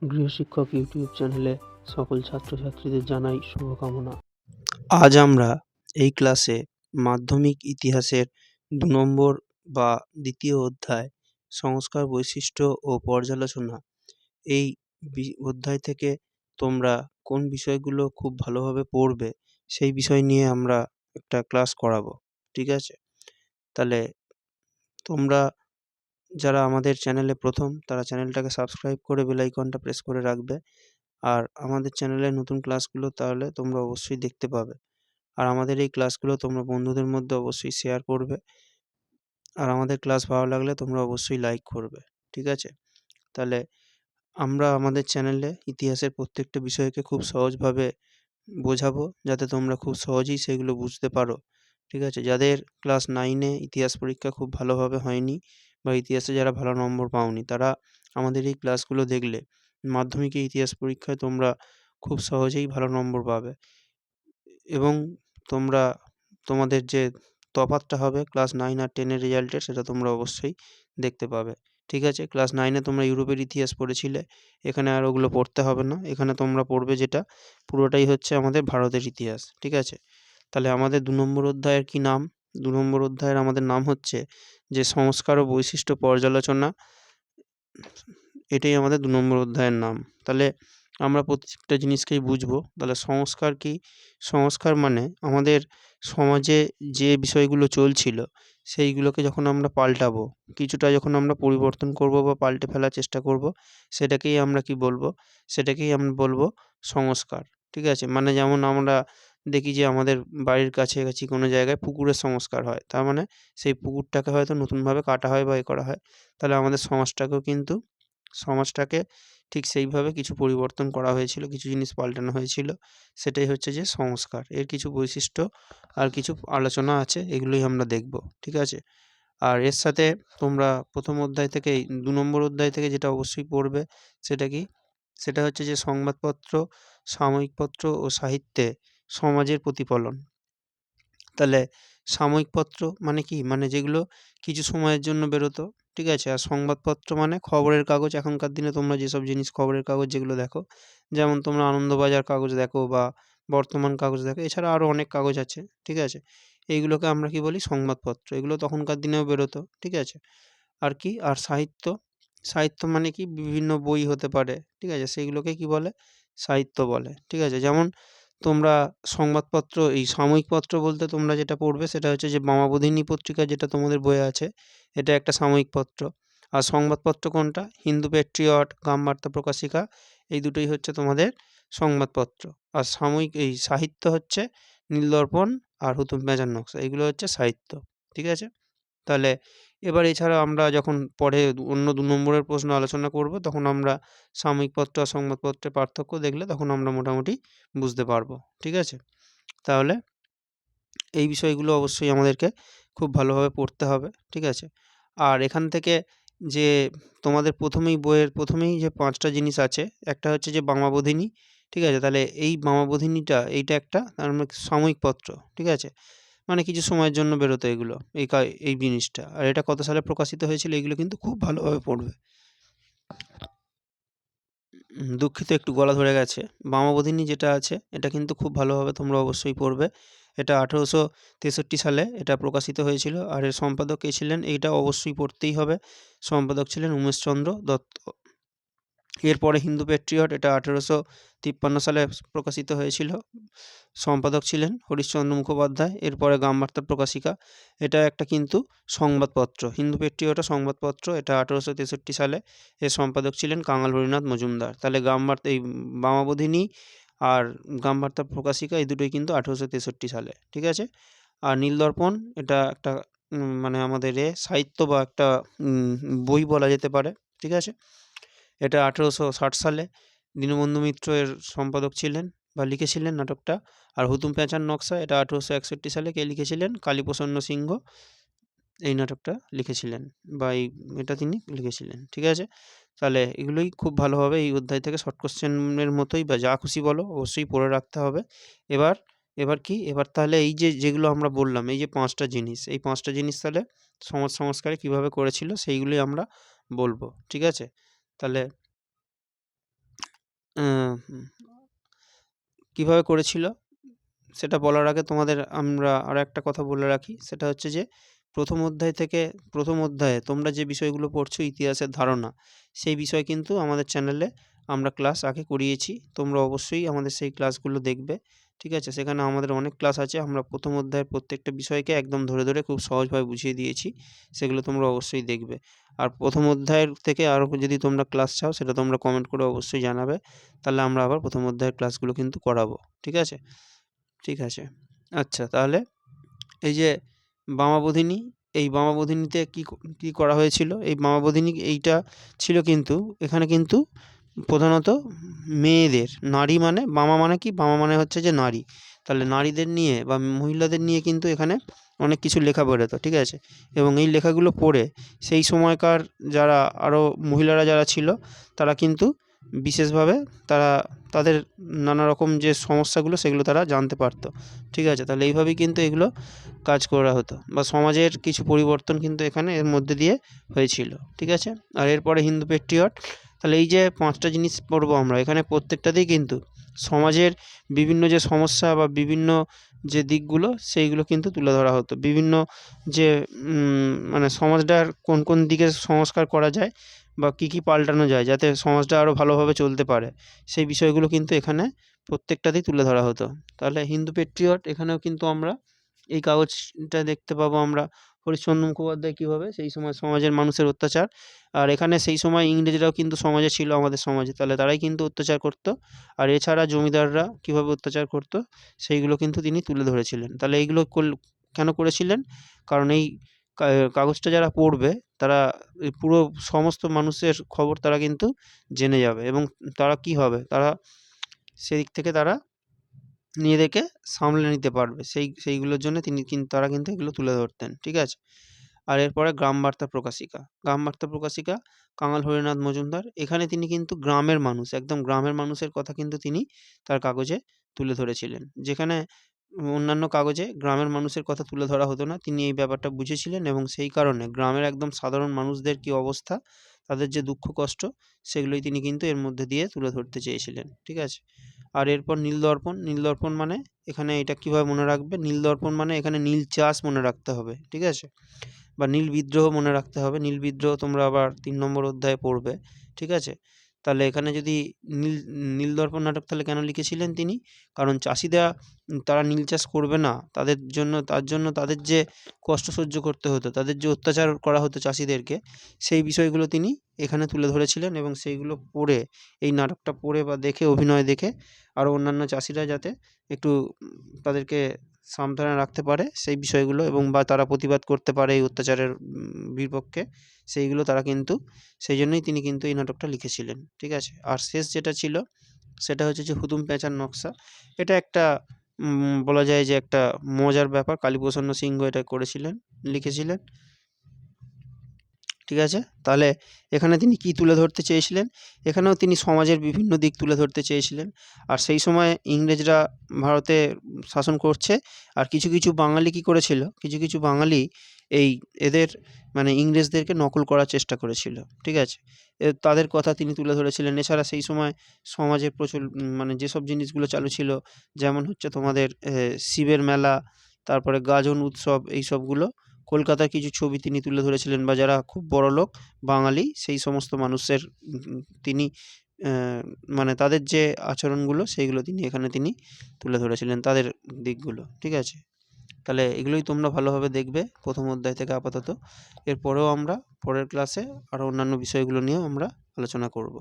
গৃহশিক্ষক YouTube চ্যানেলে সকল ছাত্রছাত্রীদের জানাই শুভকামনা। আজ আমরা এই ক্লাসে মাধ্যমিক ইতিহাসের ২ নম্বর বা দ্বিতীয় অধ্যায় সংস্কার বৈশিষ্ট্য ও পর্যালোচনা এই অধ্যায় থেকে তোমরা কোন বিষয়গুলো খুব ভালোভাবে পড়বে সেই বিষয় নিয়ে আমরা একটা ক্লাস করাবো। ঠিক আছে? তাহলে তোমরা যারা আমাদের চ্যানেলে প্রথম তারা চ্যানেলটাকে সাবস্ক্রাইব করে বেল আইকনটা প্রেস করে রাখবে। আর আমাদের চ্যানেলে নতুন ক্লাসগুলো তাহলে তোমরা অবশ্যই দেখতে পাবে। আর আমাদের এই ক্লাসগুলো তোমরা বন্ধুদের মধ্যে অবশ্যই শেয়ার করবে। আর আমাদের ক্লাস ভালো লাগলে তোমরা অবশ্যই লাইক করবে। ঠিক আছে? তাহলে আমরা আমাদের চ্যানেলে ইতিহাসের প্রত্যেকটা বিষয়কে খুব সহজভাবে বোঝাবো, যাতে তোমরা খুব সহজেই সেগুলো বুঝতে পারো। ঠিক আছে? যাদের ক্লাস 9 এ ইতিহাস পরীক্ষা খুব ভালোভাবে হয়নি বা ইতিহাসে যারা ভালো নম্বর পাওনি, তারা আমাদের এই ক্লাসগুলো দেখলে মাধ্যমিকে ইতিহাস পরীক্ষায় তোমরা খুব সহজেই ভালো নম্বর পাবে এবং তোমরা তোমাদের যে তফাৎটা হবে ক্লাস 9 আর 10 এর রেজাল্টের, সেটা তোমরা অবশ্যই দেখতে পাবে। ঠিক আছে? ক্লাস 9 এ তোমরা ইউরোপের ইতিহাস পড়েছিলে। এখানে আর ওগুলো পড়তে হবে না। এখানে তোমরা পড়বে যেটা পুরোটাই হচ্ছে আমাদের ভারতের ইতিহাস। ঠিক আছে? তাহলে আমাদের ২ নম্বর অধ্যায়ের কি নাম? ২ নম্বর অধ্যায়ের আমাদের নাম হচ্ছে যে সংস্কার ও বৈশিষ্ট্য পর্যালোচনা। এটাই আমাদের ২ নম্বর অধ্যায়ের নাম। তাহলে আমরা প্রত্যেকটা জিনিসকেই বুঝবো। তাহলে সংস্কার কি? সংস্কার মানে আমাদের সমাজে যে বিষয়গুলো চলছিল সেইগুলোকে যখন আমরা পাল্টাবো, কিছুটা যখন আমরা পরিবর্তন করবো বা পাল্টে ফেলার চেষ্টা করবো, সেটাকেই আমরা কি বলবো? সেটাকেই আমরা বলবো সংস্কার। ঠিক আছে? মানে যেমন আমরা দেখি যে আমাদের বাড়ির কাছাকাছি কোনো জায়গায় পুকুরের সংস্কার হয়। তার মানে সেই পুকুরটাকে হয়তো নতুনভাবে কাটা হয় বা করা হয়। তাহলে আমাদের সমাজটাকে ঠিক সেইভাবে কিছু পরিবর্তন করা হয়েছিল, কিছু জিনিস পাল্টানো হয়েছিল। সেটাই হচ্ছে যে সংস্কার। এর কিছু বৈশিষ্ট্য আর কিছু আলোচনা আছে, এগুলোই আমরা দেখব। ঠিক আছে? আর এর সাথে তোমরা ১ম অধ্যায় থেকেই ২ নম্বর অধ্যায় থেকে যেটা অবশ্যই পড়বে সেটা কি? সেটা হচ্ছে যে সংবাদপত্র, সাময়িক পত্র ও সাহিত্যে সমাজের প্রতিফলন। তাহলে সাময়িক পত্র মানে কি? মানে যেগুলো কিছু সময়ের জন্য বেরোতো। ঠিক আছে? আর সংবাদপত্র মানে খবরের কাগজ। এখনকার দিনে তোমরা যেসব জিনিস খবরের কাগজ যেগুলো দেখো, যেমন তোমরা আনন্দবাজার কাগজ দেখো বা বর্তমান কাগজ দেখো, এছাড়া আরও অনেক কাগজ আছে। ঠিক আছে? এইগুলোকে আমরা কি বলি? সংবাদপত্র। এগুলো তখনকার দিনেও বেরোতো। ঠিক আছে? আর কি? আর সাহিত্য। সাহিত্য মানে কি? বিভিন্ন বই হতে পারে। ঠিক আছে? সেইগুলোকে কি বলে? সাহিত্য বলে। ঠিক আছে? যেমন তোমরা সংবাদপত্র এই সাময়িক পত্র বলতে তোমরা যেটা পড়বে সেটা হচ্ছে যে মামাবোধিনী পত্রিকা, যেটা তোমাদের বইয়ে আছে, এটা একটা সাময়িক পত্র। আর সংবাদপত্র কোনটা? হিন্দু পেট্রিয়ট, গ্রামবার্তা প্রকাশিকা, এই দুটোই হচ্ছে তোমাদের সংবাদপত্র। আর সাময়িক এই সাহিত্য হচ্ছে নীলদর্পণ আর হুতুম প্যাঁচার নকশা, এগুলো হচ্ছে সাহিত্য। ঠিক আছে? তাহলে এবার এছাড়া আমরা যখন পরে অন্য ২ নম্বরের প্রশ্ন আলোচনা করব, তখন আমরা সাময়িক পত্র আর সংবাদপত্রের পার্থক্য দেখলে তখন আমরা মোটামুটি বুঝতে পারব। ঠিক আছে? তাহলে এই বিষয়গুলো অবশ্যই আমাদেরকে খুব ভালোভাবে পড়তে হবে। ঠিক আছে? আর এখান থেকে যে তোমাদের বইয়ের ১ম এই যে ৫ টা জিনিস আছে, একটা হচ্ছে যে বামাবোধিনী। ঠিক আছে? তাহলে এই বামাবোধিনীটা এইটা একটা তার মানে সাময়িক পত্র। ঠিক আছে? মানে কিছু সময়ের জন্য বেরোতো এগুলো, এই জিনিসটা। আর এটা কত সালে প্রকাশিত হয়েছিল, এগুলো কিন্তু খুব ভালোভাবে পড়বে। দুঃখিত, একটু গলা ধরে গেছে। বামাবোধিনী যেটা আছে এটা কিন্তু খুব ভালোভাবে তোমরা অবশ্যই পড়বে। এটা ১৮৬৩ সালে এটা প্রকাশিত হয়েছিল। আর এর সম্পাদক কে ছিলেন এইটা অবশ্যই পড়তেই হবে। সম্পাদক ছিলেন উমেশচন্দ্র দত্ত। এরপরে হিন্দু পেট্রিয়ট, এটা ১৮৫৩ সালে প্রকাশিত হয়েছিল। সম্পাদক ছিলেন হরিশচন্দ্র মুখোপাধ্যায়। এরপরে গ্রামবার্তা প্রকাশিকা, এটা একটা কিন্তু সংবাদপত্র। হিন্দু পেট্রিয়টও সংবাদপত্র, এটা ১৮৬৩ সালে। এর সম্পাদক ছিলেন কাঙাল হরিনাথ মজুমদার। তাহলে এই বামাবোধিনী আর গ্রামবার্তা প্রকাশিকা, এই দুটোই কিন্তু ১৮৬৩ সালে। ঠিক আছে? আর নীলদর্পণ, এটা একটা মানে আমাদের সাহিত্য বা একটা বই বলা যেতে পারে। ঠিক আছে? এটা ১৮৬০ সালে দীনবন্ধু মিত্র এর সম্পাদক ছিলেন বা লিখেছিলেন নাটকটা। আর হুতুম প্যাঁচার নকশা, এটা ১৮৬১ সালে কে লিখেছিলেন? কালীপ্রসন্ন সিংহ এই নাটকটা লিখেছিলেন বা এটা তিনি লিখেছিলেন। ঠিক আছে? তাহলে এগুলোই খুব ভালোভাবে এই অধ্যায় থেকে শর্ট কোয়েশ্চেনের মতোই বা যা খুশি বলো অবশ্যই পড়ে রাখতে হবে। এবার এবার কি? এবার তাহলে এই যে যেগুলো আমরা বললাম, এই যে ৫ টা জিনিস, এই ৫ টা জিনিস তাহলে সমাজ সংস্কারে কীভাবে করেছিল সেইগুলোই আমরা বলবো। ঠিক আছে? তাহলে কীভাবে করেছিল সেটা বলার আগে তোমাদের আমরা আরও একটা কথা বলে রাখি, সেটা হচ্ছে যে প্রথম অধ্যায়ে তোমরা যে বিষয়গুলো পড়ছো ইতিহাসের ধারণা, সেই বিষয় কিন্তু আমাদের চ্যানেলে আমরা ক্লাস আগে করিয়েছি। তোমরা অবশ্যই আমাদের সেই ক্লাসগুলো দেখবে, ঠিক আছে? সেখানে আমাদের অনেক ক্লাস আছে। আমরা প্রথম অধ্যায়ের প্রত্যেকটা বিষয়কে একদম ধরে ধরে খুব সহজভাবে বুঝিয়ে দিয়েছি, সেগুলো তোমরা অবশ্যই দেখবে। আর প্রথম অধ্যায়ের থেকে আরও যদি তোমরা ক্লাস চাও সেটা তোমরা কমেন্ট করে অবশ্যই জানাবে, তাহলে আমরা আবার প্রথম অধ্যায়ের ক্লাসগুলো কিন্তু করাবো, ঠিক আছে? ঠিক আছে। আচ্ছা, তাহলে এই যে বামাবোধিনী, এই বামাবোধিনীতে কী করা হয়েছিল? এই বামাবোধিনী এইটা ছিল কিন্তু এখানে কিন্তু প্রধানত মেয়েদের, নারী মানে বামা মানে কি? বামা মানে হচ্ছে যে নারী। তাহলে নারীদের নিয়ে বা মহিলাদের নিয়ে কিন্তু এখানে অনেক কিছু লেখা বেরোতো, ঠিক আছে? এবং এই লেখাগুলো পড়ে সেই সময়কার যারা আরও মহিলারা যারা ছিল তারা কিন্তু বিশেষভাবে তাদের নানা রকম যে সমস্যাগুলো সেগুলো তারা জানতে পারত, ঠিক আছে? তাহলে এইভাবেই কিন্তু এগুলো কাজ করা হতো, বা সমাজের কিছু পরিবর্তন কিন্তু এখানে এর মধ্যে দিয়ে হয়েছিল, ঠিক আছে? আর এরপরে হিন্দু পেট্রিয়ট। তাহলে এই যে 5টা জিনিস পড়বো আমরা, এখানে প্রত্যেকটাতেই কিন্তু সমাজের বিভিন্ন যে সমস্যা বা বিভিন্ন যে দিকগুলো সেইগুলো কিন্তু তুলে ধরা হতো। বিভিন্ন যে মানে সমাজটার কোন কোন দিকে সংস্কার করা যায় বা কী কী পাল্টানো যায় যাতে সমাজটা আরও ভালোভাবে চলতে পারে, সেই বিষয়গুলো কিন্তু এখানে প্রত্যেকটাতেই তুলে ধরা হতো। তাহলে হিন্দু পেট্রিয়ট, এখানেও কিন্তু আমরা এই কাগজটা দেখতে পাবো আমরা হরিশ্চন্দ্র মুখোপাধ্যায় কীভাবে সেই সময় সমাজের মানুষের অত্যাচার, আর এখানে সেই সময় ইংরেজরাও কিন্তু সমাজে ছিল আমাদের সমাজে, তাহলে তারাই কিন্তু অত্যাচার করতো। আর এছাড়া জমিদাররা কীভাবে অত্যাচার করতো সেইগুলো কিন্তু তিনি তুলে ধরেছিলেন। তাহলে এইগুলো কেন করেছিলেন? কারণ এই কাগজটা যারা পড়বে তারা এই পুরো সমস্ত মানুষের খবর তারা কিন্তু জেনে যাবে, এবং তারা কী হবে, তারা সেদিক থেকে তারা নিজেদেরকে সামলে নিতে পারবে। সেইগুলোর জন্য তারা কিন্তু এগুলো তুলে ধরতেন, ঠিক আছে? আর এরপরে গ্রামবার্তা প্রকাশিকা। গ্রামবার্তা প্রকাশিকা কাঙাল হরিনাথ মজুমদার। এখানে তিনি কিন্তু গ্রামের মানুষ, একদম গ্রামের মানুষের কথা কিন্তু তিনি তার কাগজে তুলে ধরেছিলেন। যেখানে অন্যান্য কাগজে গ্রামের মানুষের কথা তুলে ধরা হতো না, তিনি এই ব্যাপারটা বুঝেছিলেন এবং সেই কারণে গ্রামের একদম সাধারণ মানুষদের কী অবস্থা, তাদের যে দুঃখ কষ্ট, সেগুলোই তিনি কিন্তু এর মধ্যে দিয়ে তুলে ধরতে চেয়েছিলেন, ঠিক আছে? আর এরপর নীলদর্পণ। নীলদর্পণ মানে এখানে এটা কীভাবে মনে রাখবে? নীলদর্পণ মানে এখানে নীল চাষ মনে রাখতে হবে, ঠিক আছে? বা নীল বিদ্রোহ মনে রাখতে হবে। নীল বিদ্রোহ তোমরা আবার 3 নম্বর অধ্যায়ে পড়বে, ঠিক আছে? তাহলে এখানে যদি নীলদর্পণ নাটক তাহলে কেন লিখেছিলেন তিনি? কারণ চাষিরা তারা নীল চাষ করবে না, তার জন্য তাদের যে কষ্ট সহ্য করতে হতো, তাদের যে অত্যাচার করা হতো চাষিদেরকে, সেই বিষয়গুলো তিনি এখানে তুলে ধরেছিলেন, এবং সেইগুলো পড়ে, এই নাটকটা পড়ে বা দেখে, অভিনয় দেখে আরও অন্যান্য চাষিরা যাতে একটু তাদেরকে সাবধানে রাখতে পারে সেই বিষয়গুলো, এবং বা তারা প্রতিবাদ করতে পারে এই অত্যাচারের বিপক্ষে, সেইগুলো তারা কিন্তু সেই জন্যই তিনি কিন্তু এই নাটকটা লিখেছিলেন, ঠিক আছে? আর শেষ যেটা ছিল সেটা হচ্ছে যে হুতুম প্যাঁচার নকশা। এটা একটা বলা যায় যে একটা মজার ব্যাপার। কালীপ্রসন্ন সিংহ এটা লিখেছিলেন, ঠিক আছে? তাহলে এখানে তিনি কী তুলে ধরতে চেয়েছিলেন? এখানেও তিনি সমাজের বিভিন্ন দিক তুলে ধরতে চেয়েছিলেন। আর সেই সময় ইংরেজরা ভারতে শাসন করছে, আর কিছু কিছু বাঙালি কী করেছিল? কিছু কিছু বাঙালি এদের মানে ইংরেজদেরকে নকল করার চেষ্টা করেছিল, ঠিক আছে? তাদের কথা তিনি তুলে ধরেছিলেন। এছাড়া সেই সময় সমাজে প্রচুর মানে যেসব জিনিসগুলো চালু ছিল, যেমন হচ্ছে তোমাদের শিবের মেলা, তারপরে গাজন উৎসব, এইসবগুলো কলকাতার কিছু ছবি তিনি তুলে ধরেছিলেন, বা যারা খুব বড়লোক বাঙালি সেই সমস্ত মানুষের তিনি মানে তাদের যে আচরণগুলো সেইগুলো তিনি তুলে ধরেছিলেন, তাদের দিকগুলো, ঠিক আছে? তাহলে এগুলোই তোমরা ভালোভাবে দেখবে প্রথম অধ্যায় থেকে আপাতত। এরপরেও আমরা পরের ক্লাসে আরও অন্যান্য বিষয়গুলো নিয়েও আমরা আলোচনা করব।